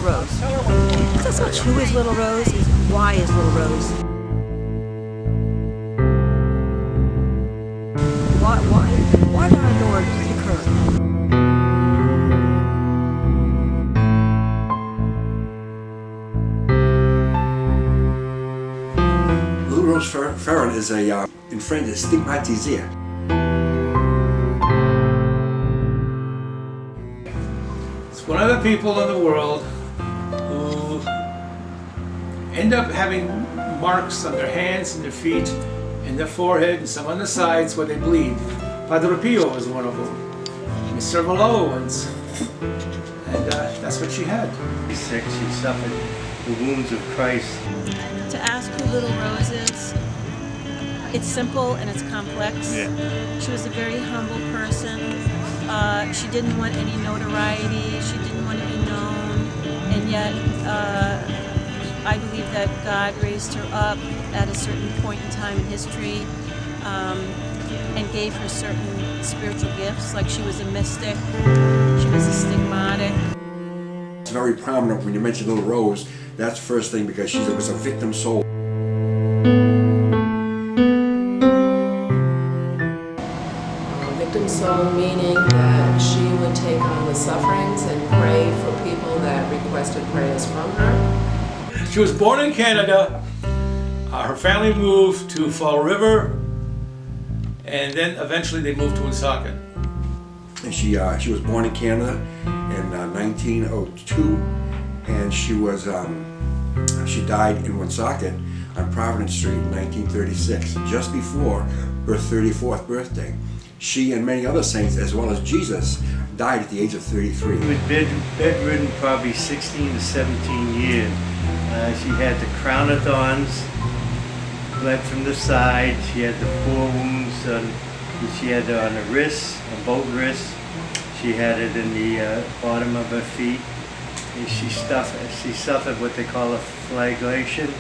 Rose. It's not so much who is Little Rose, it's why is Little Rose. Why did our Lord pick her? Little Rose Ferron is a in French stigmatisée. It's one of the people in the world who end up having marks on their hands and their feet and their forehead and some on the sides where they bleed. Padre Pio was one of them. And several other ones. And that's what she had. She's sick, she suffered the wounds of Christ. To ask who Little Rose is, it's simple and it's complex. Yeah. She was a very humble person. She didn't want any notoriety. She didn't want to be known. And yet, I believe that God raised her up at a certain point in time in history and gave her certain spiritual gifts, like she was a mystic, she was a stigmatic. It's very prominent when you mention Little Rose. That's the first thing because she was a victim soul. Victim soul meaning that she would take on the sufferings and pray for people that requested prayers from her. She was born in Canada. Her family moved to Fall River, and then eventually they moved to Woonsocket. And she was born in Canada in 1902, and she died in Woonsocket on Providence Street in 1936, just before her 34th birthday. She and many other saints, as well as Jesus, died at the age of 33. She was bedridden probably 16 to 17 years. She had the crown of thorns, bled from the side. She had the 4 wounds which she had on the wrists, on both wrists. She had it in the bottom of her feet. And she suffered what they call a flagellation,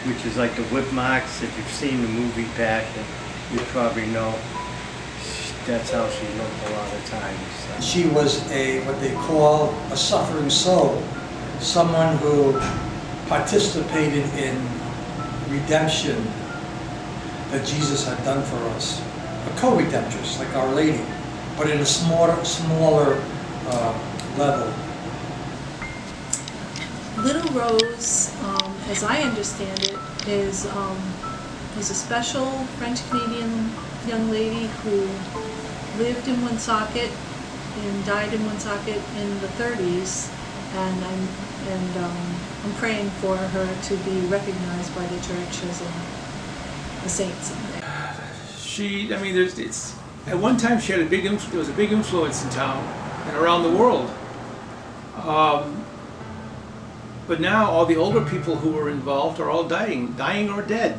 which is like the whip marks. If you've seen the movie Passion, you probably know that's how she looked a lot of times. She was what they call a suffering soul, someone who participated in redemption that Jesus had done for us. A co-redemptress, like Our Lady, but in a smaller level. Little Rose, as I understand it, is a special French-Canadian young lady who lived in Woonsocket and died in Woonsocket in the 30s, and I'm praying for her to be recognized by the church as a saint someday. At one time she had there was a big influence in town and around the world. But now all the older people who were involved are all dying or dead.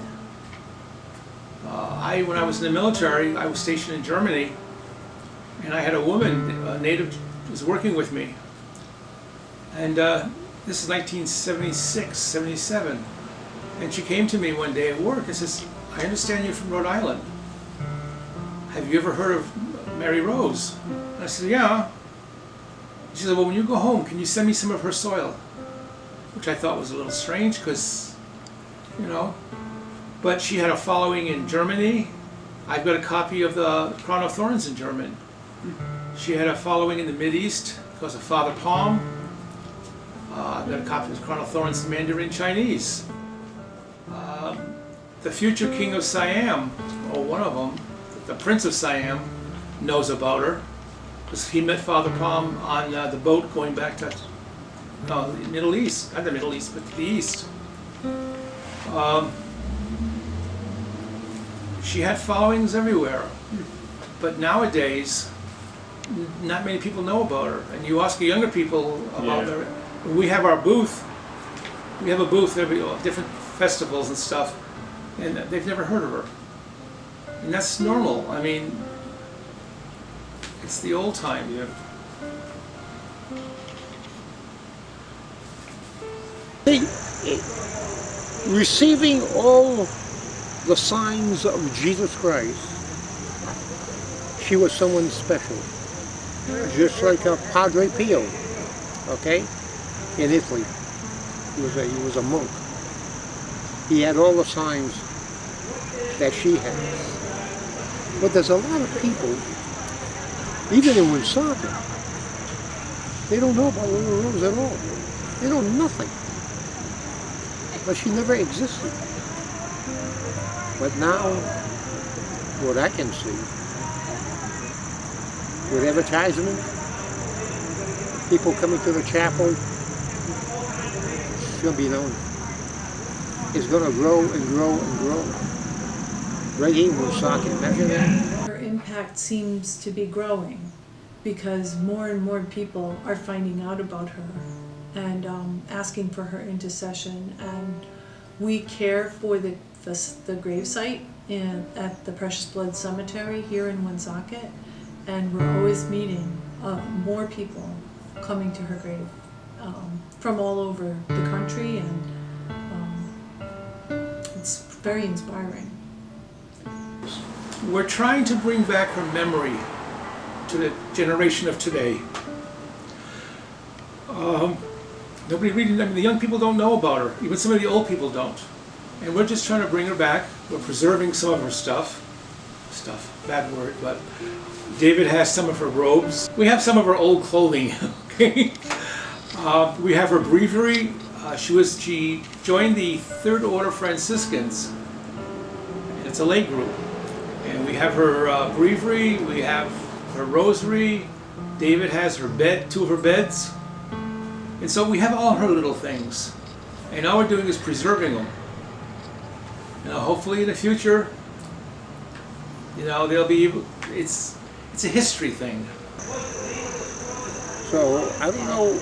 When I was in the military, I was stationed in Germany, and I had a woman, a native, who was working with me. And this is 1976, 77. And she came to me one day at work and says, "I understand you're from Rhode Island. Have you ever heard of Mary Rose?" And I said, "Yeah." She said, "Well, when you go home, can you send me some of her soil?" Which I thought was a little strange because, but she had a following in Germany. I've got a copy of the Crown of Thorns in German. She had a following in the Mideast because of Father Palm. I've got a copy of the Crown of Thorns in Mandarin Chinese. The future King of Siam, or one of them, the Prince of Siam, knows about her because he met Father Palm on the boat going back to the Middle East, not the Middle East, but the East. She had followings everywhere, but nowadays, not many people know about her. And you ask the younger people about her. We have our booth. We have a booth every different festivals and stuff, and they've never heard of her. And that's normal. I mean, it's the old time. Receiving all the signs of Jesus Christ, she was someone special, just like a Padre Pio, okay? in Italy. He was a monk. He had all the signs that she has. But there's a lot of people, even in Woonsocket, they don't know about Little Rose at all. They know nothing. But she never existed. But now, what I can see, with advertisement, people coming to the chapel, she'll be known. It's going to grow and grow and grow. Right here in Woonsocket, imagine that. Her impact seems to be growing because more and more people are finding out about her and asking for her intercession. And we care for the gravesite at the Precious Blood Cemetery here in Woonsocket, and we're always meeting more people coming to her grave from all over the country, and it's very inspiring. We're trying to bring back her memory to the generation of today. Nobody really, the young people don't know about her. Even some of the old people don't. And we're just trying to bring her back. We're preserving some of her stuff. Bad word, but David has some of her robes. We have some of her old clothing, okay? We have her breviary. She joined the Third Order Franciscans. And it's a lay group. And we have her breviary, we have her rosary. David has her bed, 2 of her beds. And so we have all her little things. And all we're doing is preserving them. Now, hopefully in the future, they'll be, it's a history thing. So, I don't know,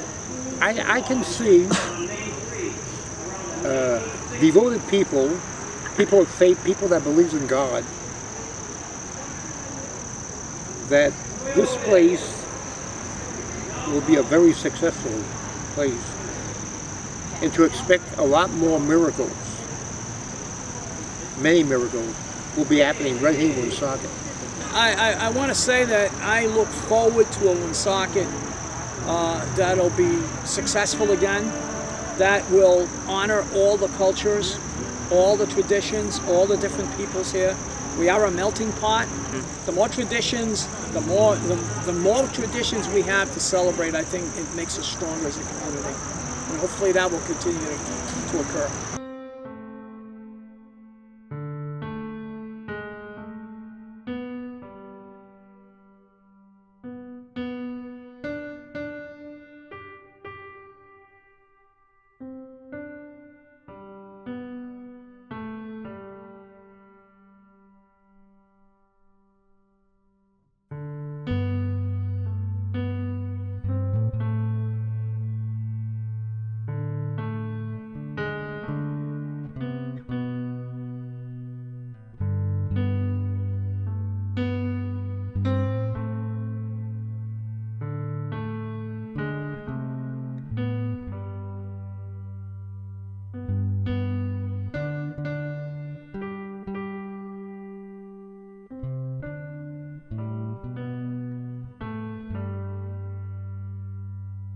I can see devoted people, people of faith, people that believe in God, that this place will be a very successful place, and to expect a lot more miracles, many miracles, will be happening right here in Woonsocket. I want to say that I look forward to a Woonsocket that'll be successful again, that will honor all the cultures, all the traditions, all the different peoples here. We are a melting pot. The more traditions, the more traditions we have to celebrate, I think it makes us stronger as a community. And hopefully that will continue to occur.